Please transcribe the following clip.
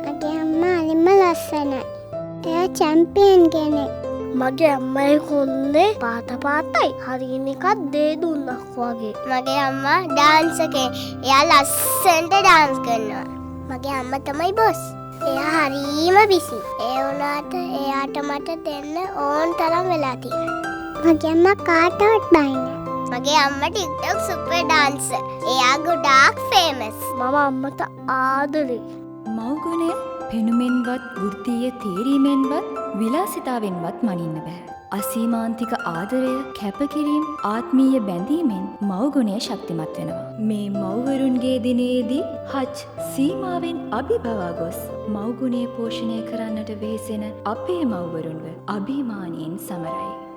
මගේ අම්මා අලිම ලස්සනයි. එයා චැම්පියන් කෙනෙක්. මගේ අම්මයි කොන්දේ පාට පාටයි. හරියන එකක් දේ දුන්නක් වගේ. මගේ අම්මා ඩාන්ස් එකේ. එයා ලස්සනට ඩාන්ස් කරනවා. මගේ අම්මා තමයි බොස්. එයා හරීම බිසි. ඒ වුණාට එයාට මට දෙන්න ඕන් තරම් වෙලා තියෙනවා. මගේ අම්මා කාටවත් බය නැහැ. මගේ අම්මා TikTok සුපර් ඩාන්සර්. එයා ගොඩාක් ෆේමස්. මම අම්මට ආදරේ. මව්ගුණය පෙනුමෙන්වත් වෘත්තීය තේරීමෙන්වත් විලාසිතාවෙන්වත් මනින්න බෑ. අසීමාන්තික ආදරය කැපකිරීම ආත්මීය බැඳීමෙන් මව්ගුණය ශක්තිමත් වෙනවා. මේ මව්වරුන්ගේ දිනයේදී හච් සීමාවෙන් අභිබවා ගොස් මව්ගුණය පෝෂණය කරන්නට වෙහෙසෙන අපේ මව්වරුන්ව අභිමානයෙන් සමරයි.